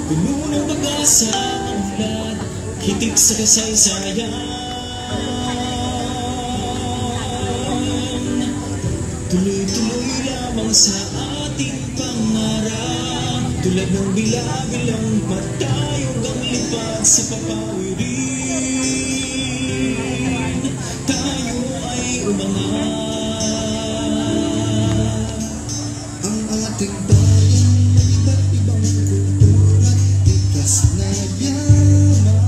Puno ng pag-asa ang ulan, hitik sa kasaysayan. Tuloy-tuloy lamang sa ating pangarap, tulad ng bilabilang matayog ang lipad sa papawirin. Tayo ay umangat. Ang ating bayan may iba't ibang kultura, tikas na yaman.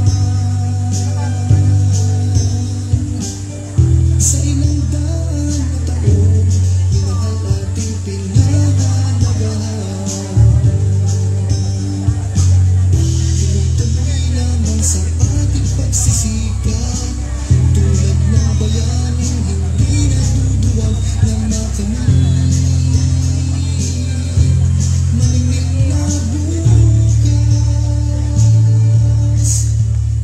Sa ilang daan na taon, minahal ating pinahalagahan. Tuloy-tuloy lamang sa ating pagsisikap, tulad ng bayaning hindi naduduwag na makamit. Maningning na bukas,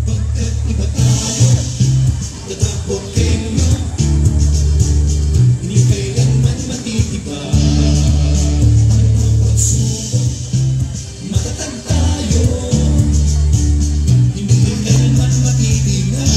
Pagkat iba tayo, tatakbo kenyo, hindi kailanman matitibay. Ang pagsubok, matatag tayo, hindi kailanman matitinag.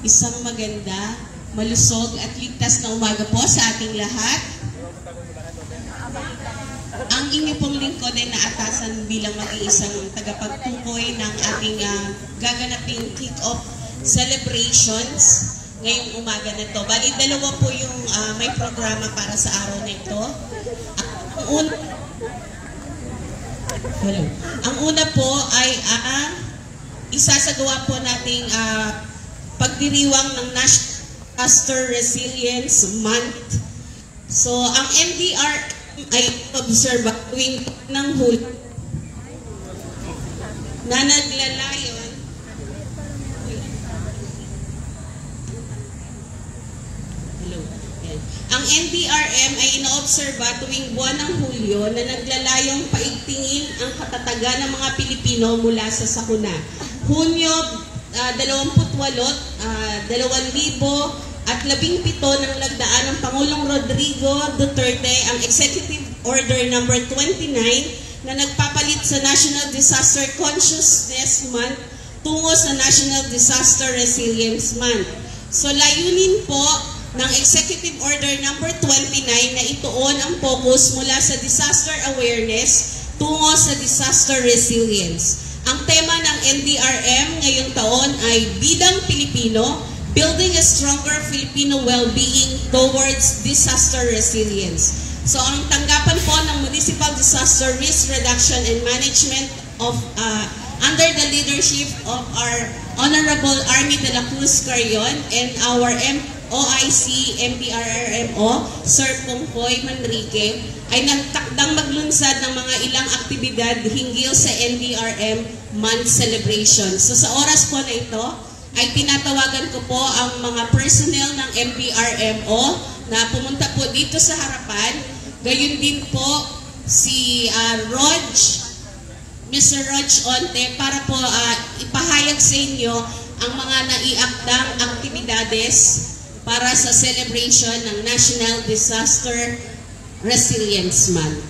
Isang maganda, malusog at ligtas na umaga po sa ating lahat. Ang inyo pong lingkod ay naatasan bilang maging isang tagapagtukoy ng ating gaganaping kick-off celebrations ngayong umaga na to. Bali, dalawa po yung may programa para sa araw na ito. Ang una po ay isasagawa po nating pagdiriwang ng National Disaster Resilience Month. So, ang NDR ay observe tuwing ng Hulyo na naglalayon ang NDRM ay inoobserba tuwing buwan ng Hulyo na naglalayong paigtingin ang katatagan ng mga Pilipino mula sa sakuna. Hunyo 28, 2017 ng lagdaan ng Pangulong Rodrigo Duterte ang Executive Order number 29 na nagpapalit sa National Disaster Consciousness Month tungo sa National Disaster Resilience Month. So layunin po ng Executive Order number 29 na ituon ang focus mula sa disaster awareness tungo sa disaster resilience. Ang tema ng NDRM ngayong taon ay Bidang Pilipino, Building a Stronger Filipino Well-Being Towards Disaster Resilience. So ang tanggapan po ng Municipal Disaster Risk Reduction and Management of under the leadership of our Honorable Army de la Cruz Carrion and our OIC MDRRMO, Sir Pongkoy Manrique, ay nagtakdang maglunsad ng mga ilang aktibidad hinggil sa NDRM Month Celebration. So sa oras po na ito, ay tinatawagan ko po ang mga personnel ng MDRMO na pumunta po dito sa harapan. Gayon din po si Mr. Rog Onte para po ipahayag sa inyo ang mga naiakdang aktibidades para sa celebration ng National Disaster Resilience Month.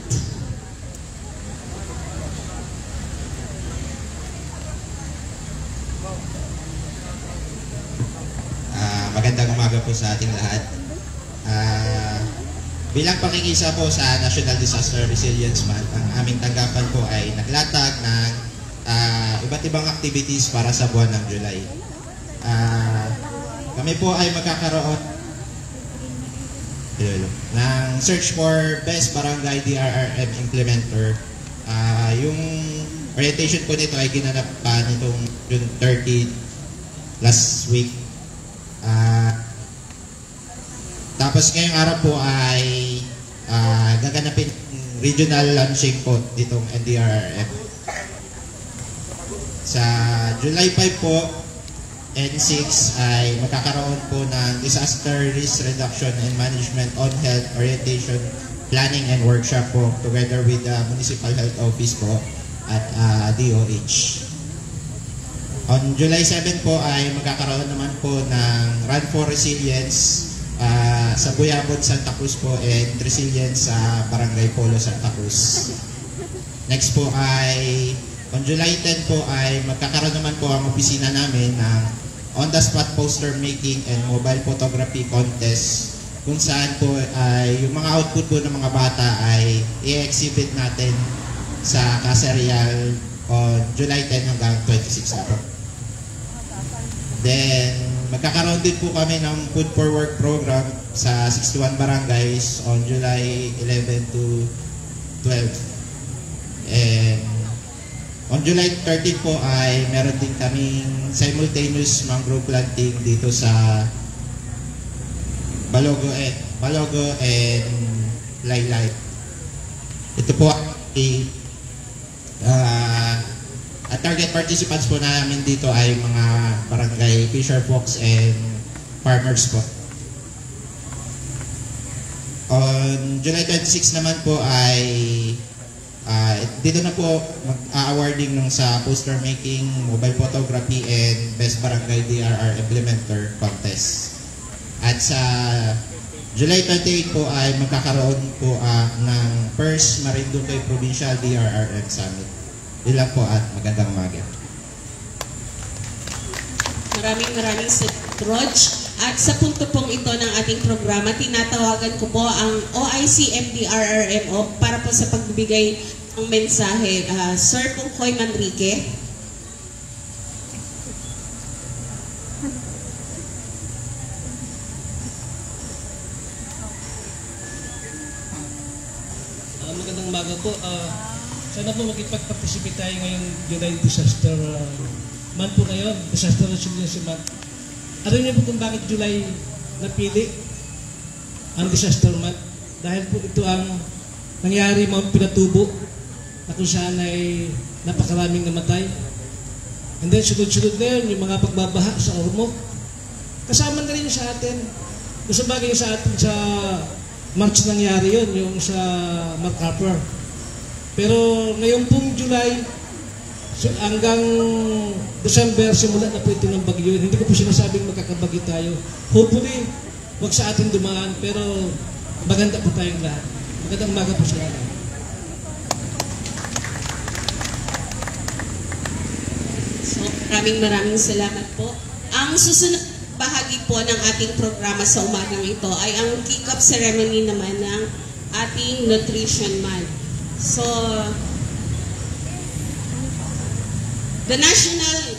Magandang umaga po sa ating lahat. Bilang pakikisa po sa National Disaster Resilience Month, ang aming tanggapan po ay naglatag ng iba't ibang activities para sa buwan ng July. Kami po ay magkakaroon ng search for Best Barangay DRRM Implementer. Yung orientation po nito ay ginanap pa nitong June 30 last week. Tapos ngayong araw po ay gaganapin regional launching po ditong NDRRM. Sa July 5 po and 6 ay magkakaroon po ng Disaster Risk Reduction and Management on Health Orientation Planning and Workshop po together with the Municipal Health Office po at DOH. On July 7 po ay magkakaroon naman po ng Run for Resilience sa Buyabon, Santa Cruz po and Resilience sa Barangay Polo, Santa Cruz. Next po ay on July 10 po ay magkakaroon naman po ang opisina namin ng on-the-spot poster making and mobile photography contest kung saan po ay yung mga output po ng mga bata ay i-exhibit natin sa Casa Real on July 10 hanggang 26 na po. Then, magkakaroon din po kami ng Food for Work program sa 61 barangays on July 11 to 12. And on July 13 po ay meron din kaming simultaneous mangrove planting dito sa Balogo and Laylay. Ito po ay at target participants po namin dito ay mga barangay Fisher Fox and farmers po. On July 26 naman po ay dito na po mag-awarding nung sa poster making, mobile photography and best barangay DRR implementer contest. At sa July 28 po ay magkakaroon po ng first Marinduque Provincial DRRM Summit. Ilan po at magandang umaga. Maraming salamat, Rog. At sa punto pong ito ng ating programa, tinatawagan ko po ang OIC MDRRMO para po sa pagbibigay ng mensahe. Sir Pongkoy Manrique. Magandang umaga po. Sana po makipag-participate tayo ngayong July Disaster Month po ngayon, Disaster Resilience Month. Alam niyo po kung bakit July napili ang Disaster Month? Dahil po ito ang nangyari Mount Pinatubo na kung saan ay napakaraming namatay. And then sunod-sunod na yun, yung mga pagbabaha sa Ormoc. Kasama na rin sa atin. Gusto bagay sa atin sa March nangyari yun, yung sa MacArthur. Pero ngayon pong July hanggang December, simula na po ito ng bagyo. Hindi ko po sinasabing magkakabagyo tayo. Hopefully, wag sa atin dumaan, pero maganda po tayong lahat. Magandang umaga po sa lahat. So, maraming salamat po. Ang susunod bahagi po ng ating programa sa umagang ito ay ang kick-off ceremony naman ng ating Nutrition Month. So, the National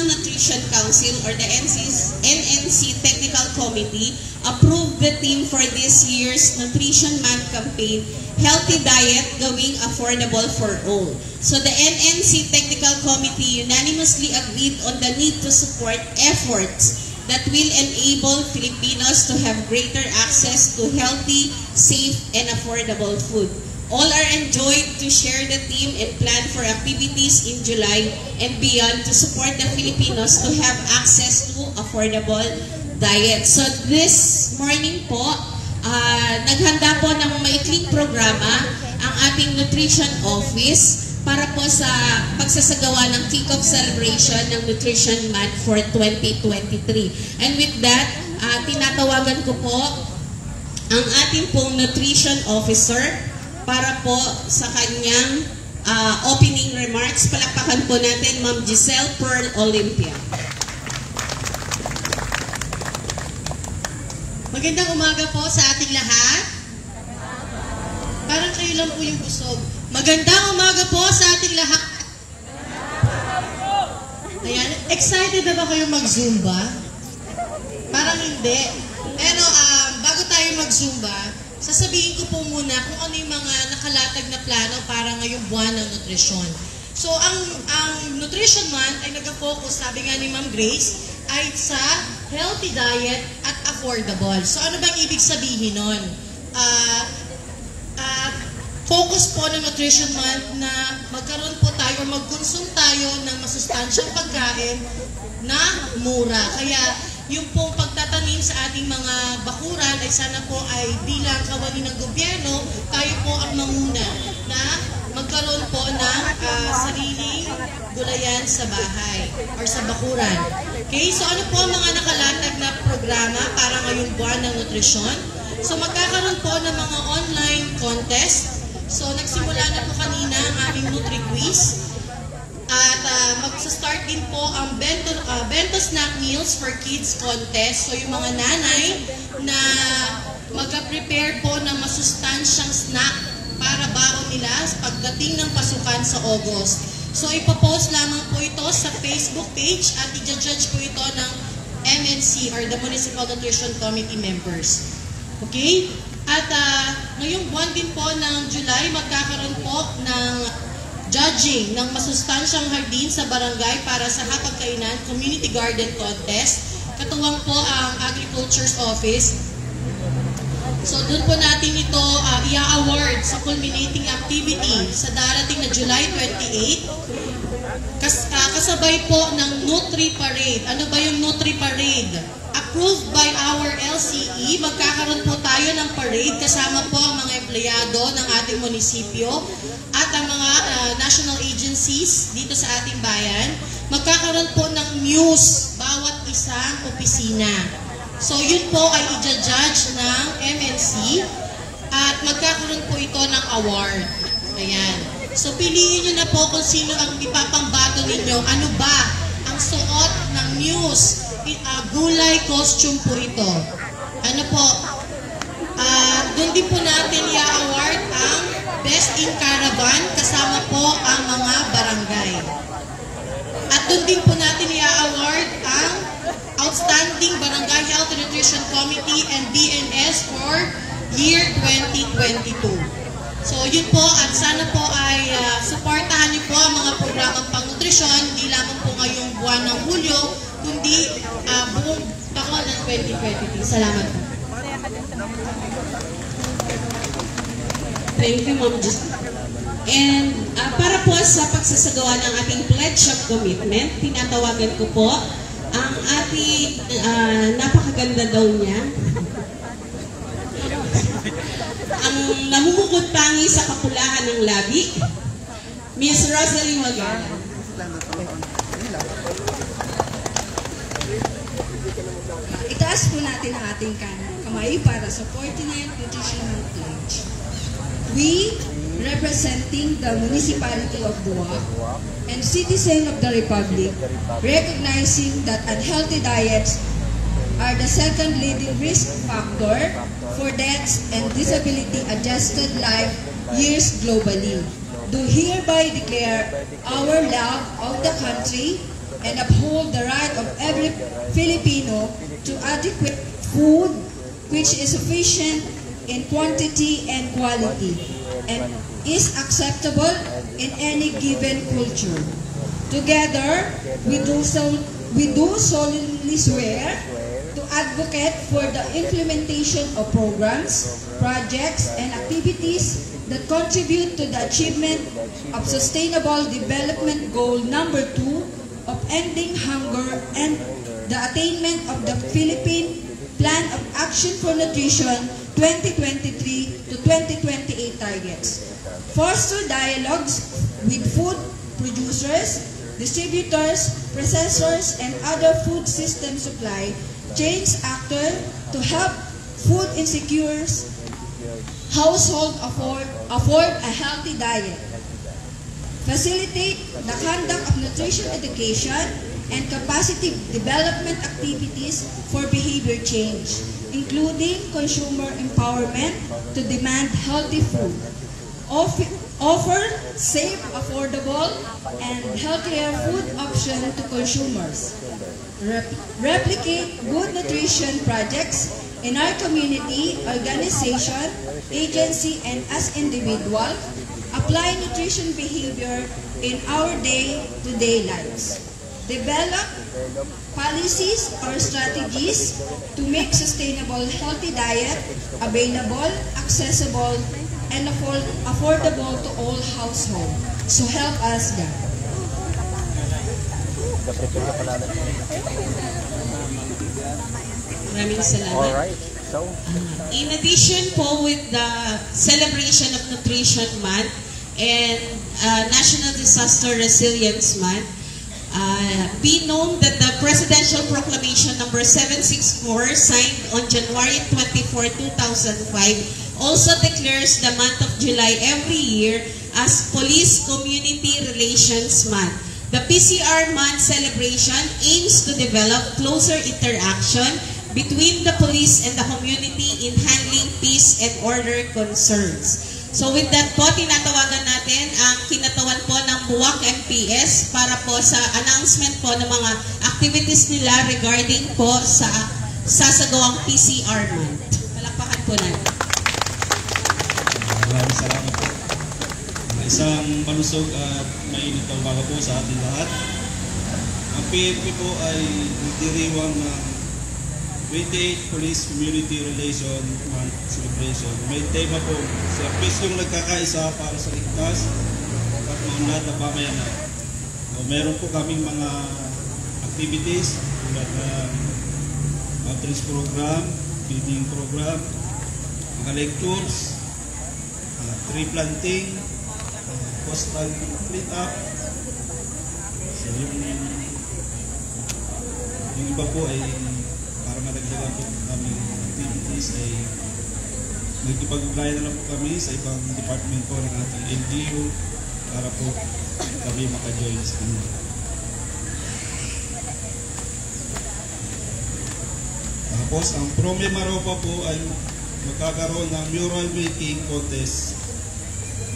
Nutrition Council or the NNC Technical Committee approved the theme for this year's Nutrition Month campaign, Healthy Diet Going Affordable for All. So the NNC Technical Committee unanimously agreed on the need to support efforts that will enable Filipinos to have greater access to healthy, safe, and affordable food. All are enjoined to share the theme and plan for activities in July and beyond to support the Filipinos to have access to affordable diet. So this morning po, naghanda po ng maikling programa ang ating Nutrition Office para po sa pagsasagawa ng kick-off celebration ng Nutrition Month for 2023. And with that, tinatawagan ko po ang ating pong Nutrition Officer para po sa kanyang opening remarks. Palakpakan po natin Ma'am Giselle Pearl Olympia. Magandang umaga po sa ating lahat. Parang kayo lang po yung busog. Magandang umaga po sa ating lahat. Ayan, excited na ba kayo mag-Zumba? Parang hindi. Pero bago tayo mag-Zumba, sasabihin ko po muna kung ano yung mga nakalatag na plano para ngayong buwan ng nutrisyon. So, ang Nutrition Month ay nag-focus, sabi nga ni Ma'am Grace, ay sa healthy diet at affordable. So, ano bang ibig sabihin nun? Focus po ng Nutrition Month na magkaroon po tayo o mag-consume tayo ng masustansyang pagkain na mura. Kaya, yung pong pagtatanim sa ating mga bakuran ay sana po ay bilang kawani ng gobyerno, tayo po ang manguna na magkaroon po ng sariling gulayan sa bahay or sa bakuran. Okay, so ano po ang mga nakalatag na programa para ngayong buwan ng nutrisyon? So magkakaroon po ng mga online contest. So nagsimula na po kanina ang aming Nutri-Quiz. At magsa-start din po ang Bento Snack Meals for Kids contest. So yung mga nanay na mag-prepare po ng masustansyang snack para baon nila pagdating ng pasukan sa August. So ipopost lamang po ito sa Facebook page at i-judge po ito ng MNC or the Municipal Nutrition Committee members. Okay? At ngayong buwan din po ng July, magkakaroon po ng judging ng masustansyang hardin sa barangay para sa hapagkainan community garden contest. Katuwang po ang Agriculture's Office. So doon po natin ito i-award sa culminating activity sa darating na July 28. Kasabay po ng Nutri Parade. Ano ba yung Nutri Parade? Approved by our LCE, magkakaroon po tayo ng parade kasama po ang mga empleyado ng ating munisipyo at ang mga national agencies dito sa ating bayan. Magkakaroon po ng news bawat isang opisina. So yun po ay i-judge ng MNC at magkakaroon po ito ng award. Ayan. So piliin nyo na po kung sino ang ipapambato ninyo. Ano ba ang suot ng news? Gulay costume po ito. Ano po? Doon din po natin i-award ang Best in Caravan kasama po ang mga barangay. At doon din po natin i-award ang Outstanding Barangay Health and Nutrition Committee and BNS for year 2022. So yun po at sana po ay suportahan niyo po ang mga programang pang-nutrisyon, hindi lamang po ngayong buwan ng Hulyo, kundi buong taon ng 2023. Salamat po. Thank you, Ma'am Giselle. And para po sa pagsasagawa ng ating pledge of commitment, tinatawagan ko po ang ating napakaganda daw niya. Ang namumukod tangi sa kapulahan ng labi, Miss Rosalie Magana. Itaas po natin ang ating kamay para sa 49th Nutritional Pledge. We representing the municipality of Buwak and citizen of the Republic, recognizing that unhealthy diets are the second leading risk factor for deaths and disability-adjusted life years globally, do hereby declare our love of the country and uphold the right of every Filipino to adequate food which is sufficient in quantity and quality and is acceptable in any given culture. Together, we do solemnly swear to advocate for the implementation of programs, projects, and activities that contribute to the achievement of Sustainable Development Goal number 2 of ending hunger and the attainment of the Philippine Plan of Action for Nutrition 2023 to 2028 targets. Foster dialogues with food producers, distributors, processors, and other food system supply chains actors to help food insecure households afford a healthy diet. Facilitate the conduct of nutrition education and capacity development activities for behavior change, including consumer empowerment to demand healthy food. Offer safe, affordable, and healthier food options to consumers. Replicate good nutrition projects in our community, organization, agency, and as individual. Apply nutrition behavior in our day-to-day lives. Develop policies or strategies to make sustainable healthy diet available, accessible, and affordable to all households. So help us God. Maraming salamat. In addition po with the celebration of Nutrition Month and National Disaster Resilience Month, be known that the Presidential Proclamation number 764 signed on January 24, 2005 also declares the month of July every year as Police Community Relations Month. The PCR Month celebration aims to develop closer interaction between the police and the community in handling peace and order concerns. So with that po, tinatawagan natin ang kinatawan po ng Buwak MPS para po sa announcement po ng mga activities nila regarding po sa sasagawang PCR Month. Palakpakan po natin. Maraming salamat po. Isang malusog at mainit na umaga po sa ating lahat. Ang PNP po ay nagdiriwang ng 28 Police Community Relation Month Celebration. May tema po, serbisyo nagkakaisa para sa ligtas at maunlad na pamayanan. Meron po kaming mga activities tulad ng outreach program, feeding program, mga lectures, tree planting, coastal clean up. So yung iba po ay para madagdagan po kami activities ay nagkipag-ugnayan na lang po kami sa ibang department po ng ating LGU para po kami maka-join sa kanila. Tapos ang Prome Maropa po ay magkakaroon ng mural making contest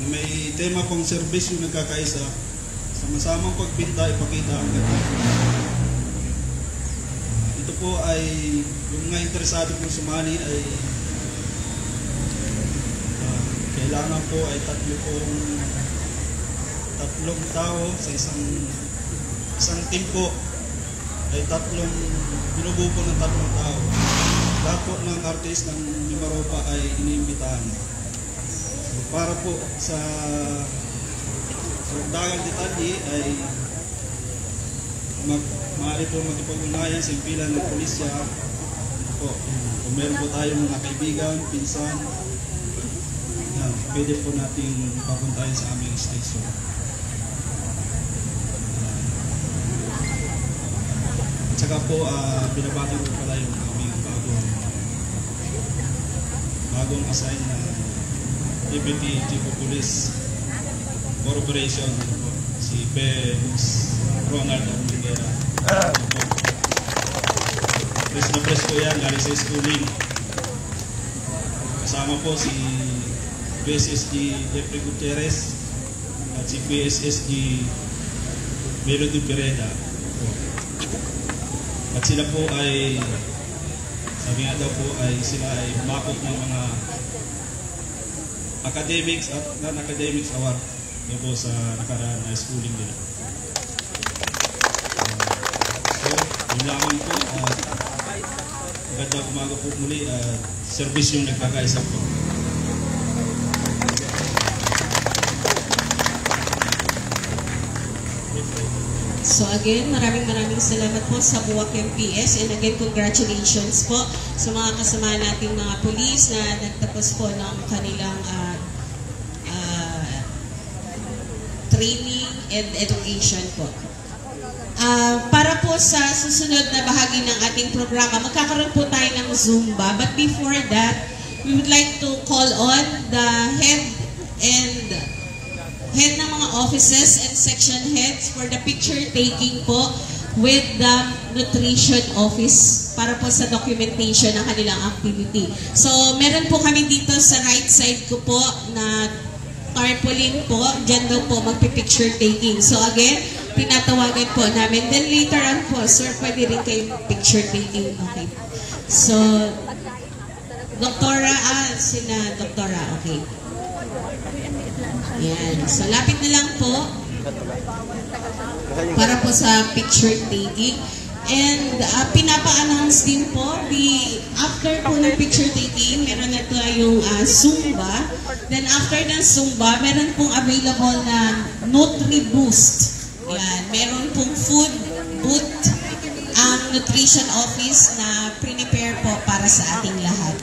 na may tema pong serbisyo nagkakaisa, sama-samang pagpinta, ipakita ang ganda. Ito po ay yung mga interesado pong sumali ay kailangan po ay tatlong tao sa isang team po ay binubuo po ng tatlong tao. Lahat po ng artist ng Mimaropa ay iniimbitahan. So, para po sa dagang detalye ay maaari po magkipag-unayan sa impilan ng pulisya. Po, kung meron po tayong mga kaibigan, pinsan, pwede po natin papuntahin sa aming station. At saka po, binabati po pala yung aming bagong assign na Deputy Chief of Police Corporation, ano po, si Felix Ronald Armendera. Press na press po yan, galing sa schooling. Kasama po si PSSG Jeffrey Gutierrez at si PSSG Melody Pereda. At sila po ay, sabi nga daw po ay sila ay bakot ng mga academics at non-academics award yun po sa nakaraan na schooling nila. So, yun lamang po. Magandang umaga po muli. Service yung nagkakaisa po. So again, maraming salamat po sa Buwak MPS, and again, congratulations po sa mga kasama nating mga pulis na nagtapos po ng kanilang training and education po. Para po sa susunod na bahagi ng ating programa, magkakaroon po tayo ng Zumba. But before that, we would like to call on the head ng mga offices and section heads for the picture taking po with the nutrition office para po sa documentation ng kanilang activity. So, meron po kami dito sa right side ko po na tarpaulin po. Diyan daw po magpipicture taking. So, again, tinatawagan po namin. Then later on po, sir, pwede rin kayong picture taking. Okay. So, sina Doktora, okay. Yan. So, lapit na lang po para po sa picture taking. And pinapa-announce din po, after po ng picture taking, meron na tayong Zumba. Then after ng Zumba, meron pong available na Nutri-Boost. Yan. Meron pong food booth ang nutrition office na prepare po para sa ating lahat.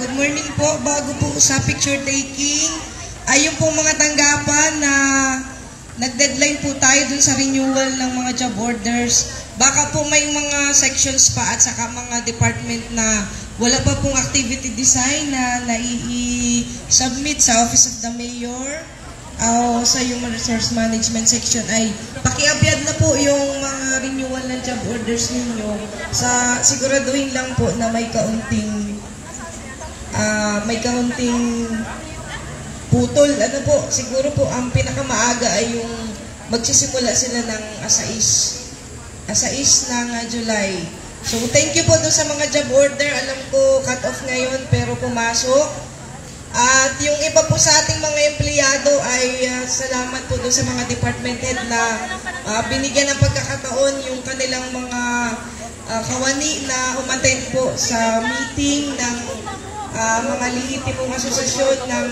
Good morning po. Bago po sa picture taking, ayun po mga tanggapan na nag-deadline po tayo dun sa renewal ng mga job orders. Baka po may mga sections pa at saka mga department na wala pa pong activity design na nai-submit sa Office of the Mayor o sa Human Resource Management section ay pakiabyad na po yung mga renewal ng job orders ninyo. Siguraduhin lang po na may kaunting putol. Ano po, siguro po ang pinakamaaga ay yung magsisimula sila ng asais ng July. So, thank you po doon sa mga job order. Alam ko, cut off ngayon, pero pumasok. At yung iba po sa ating mga empleyado ay salamat po doon sa mga department head na binigyan ng pagkakataon yung kanilang mga kawani na umattend po sa meeting ng mga lehitimong asosasyon ng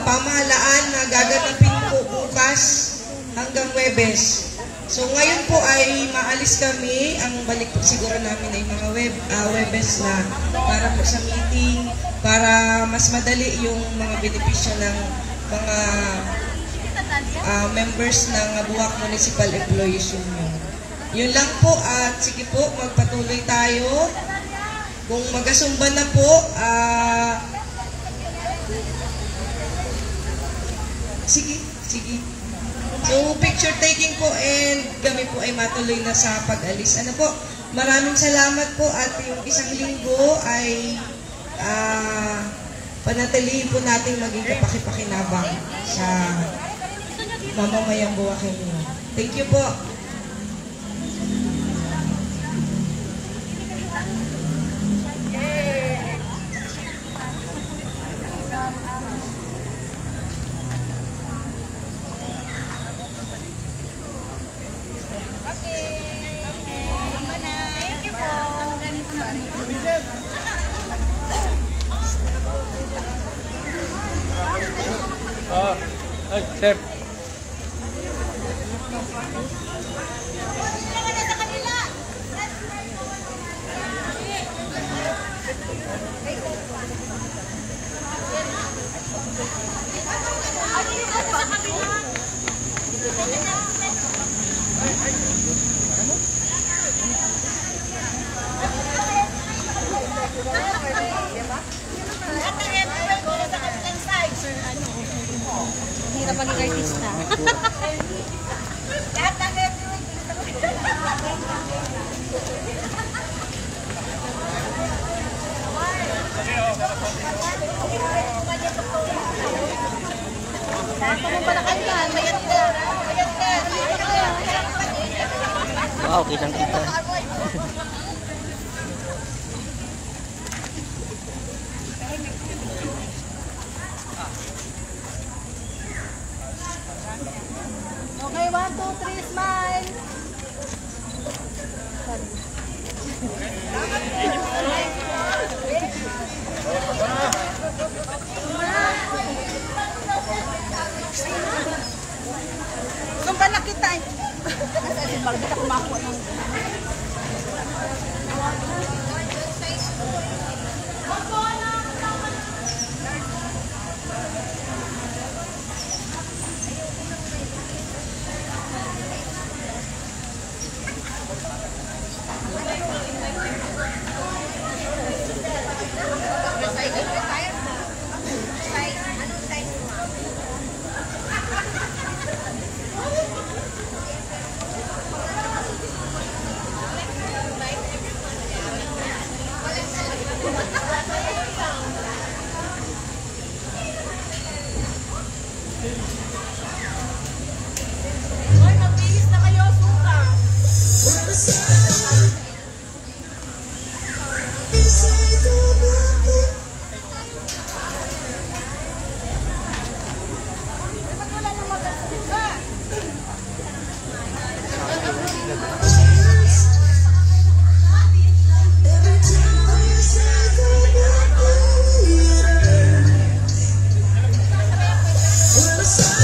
pamahalaan na gaganapin po bukas hanggang Webes. So ngayon po ay maalis kami. Ang balik po siguro namin ay mga Webes na para po sa meeting, para mas madali yung mga benepisyo ng mga members ng Buwak Municipal Employees Union. Yun lang po, at sige po, magpatuloy tayo. Kung magasumba na po, sige. So, picture taking po and kami po ay matuloy na sa pag-alis. Ano po, maraming salamat po at yung isang linggo ay panatilihin po natin maging kapaki-pakinabang sa mamamayang Buwakin niyo. Thank you po. Sir. artista. Wow, kitang-kita. Okay, 1, 2, 3, smile. Sumpa na kita eh. Kasi bakit kita kumakuha ng... Hoy, magbihis na kayo, suka. Wala nang magasuka. Well,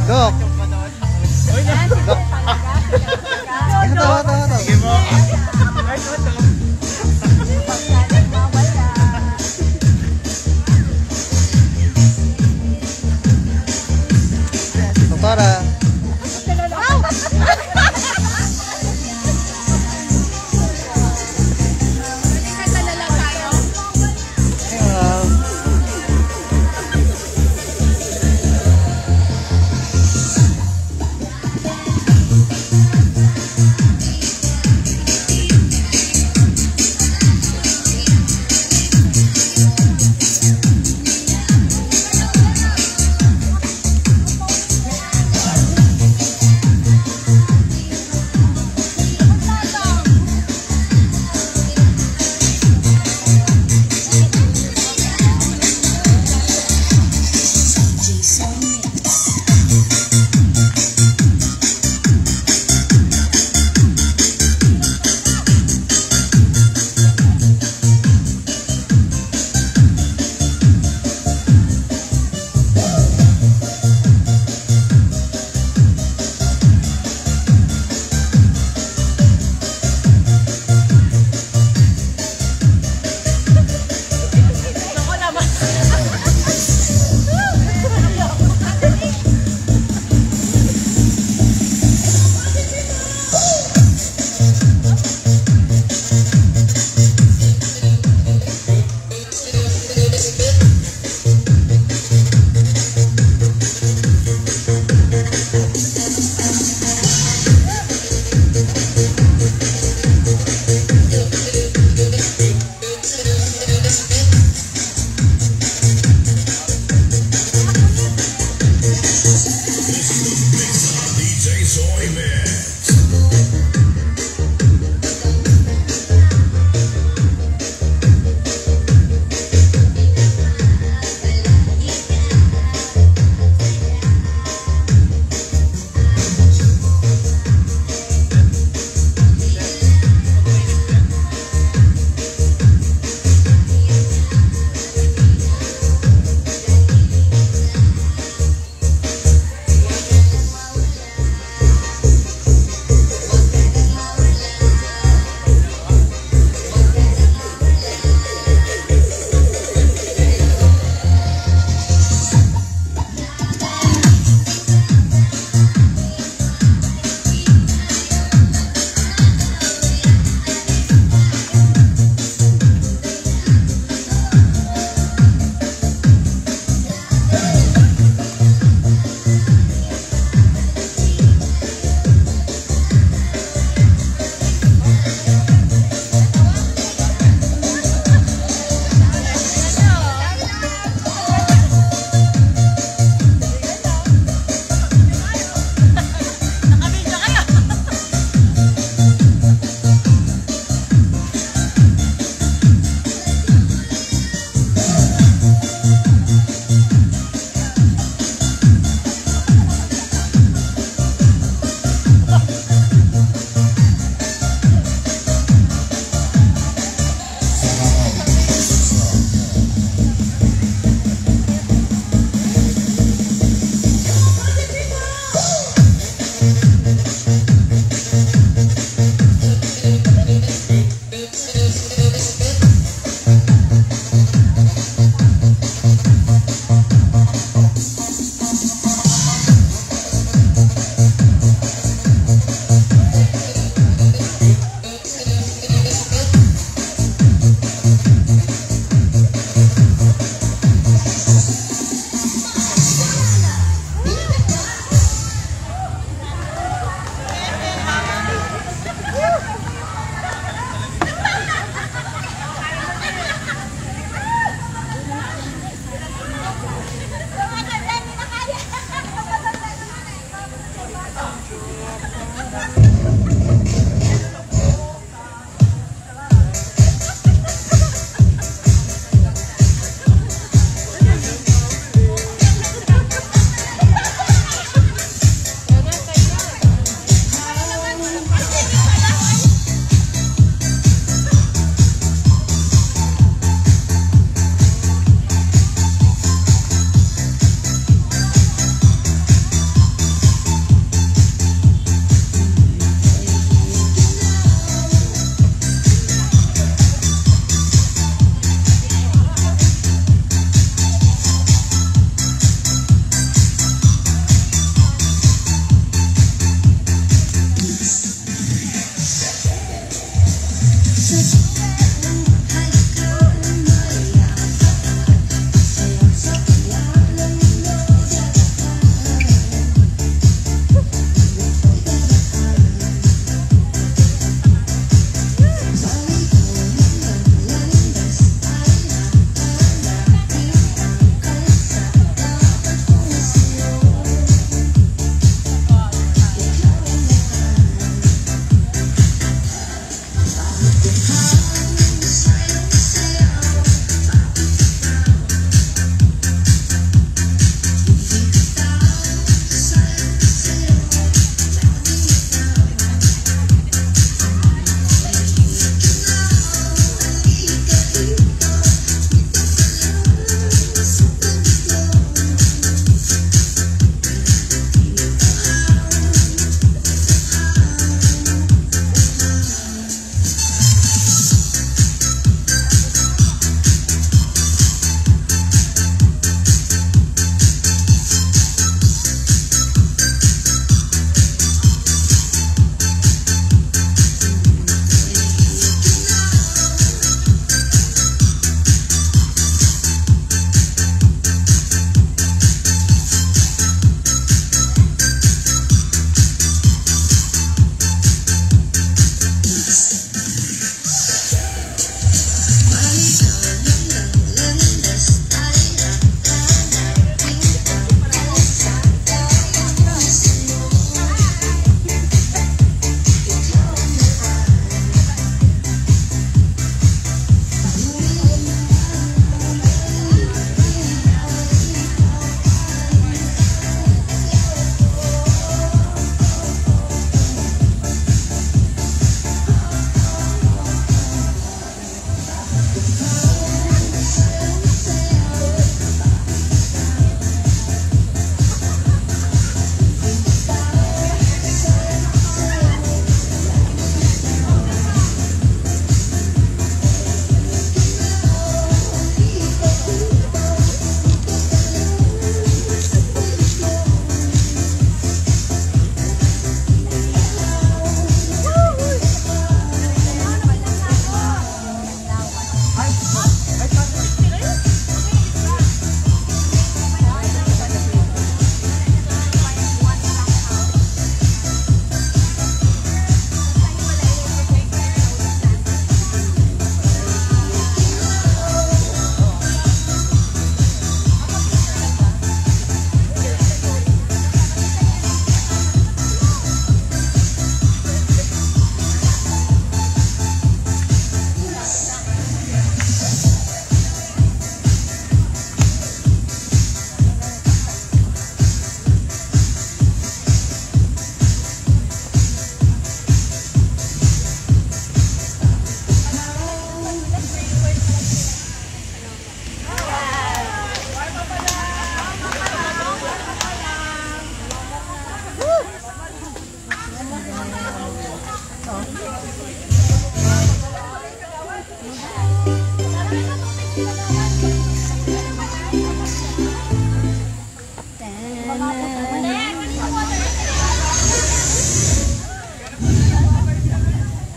Go! Go! Ito. Sige mo. Doktora.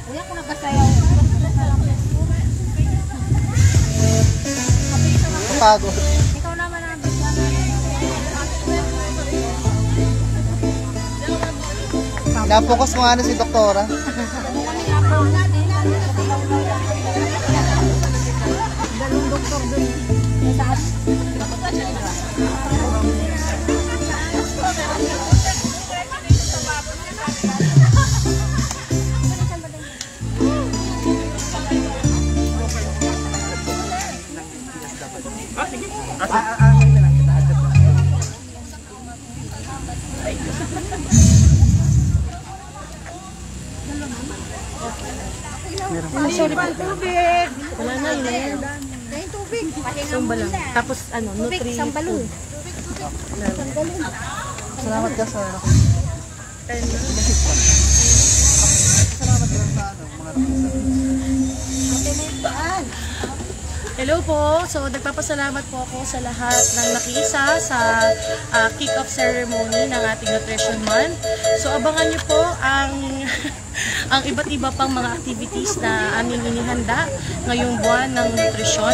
Wala ko nagkasayaw. Pagod. Ikaw naman ang Napokus mo ano si Doktora. dalawang doktor dun. Sa taas. Sorry po. Tubig. Wala na yun. Yung tubig. Samba lang. Tapos ano, Tubig, Nutri. isang balon. Salamat ka sa Hello po. So, nagpapasalamat po ako sa lahat ng nakisa sa kick-off ceremony ng ating Nutrition Month. So, abangan niyo po ang ang iba't iba pang mga activities na aming inihanda ngayong buwan ng nutrisyon.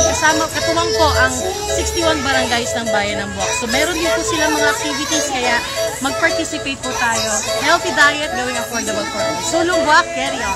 Katuwang po ang 61 barangays ng Bayan ng Buwak. So, meron din po silang mga activities kaya mag-participate po tayo. Healthy diet, going affordable for all. Sulong Buwak, carry on!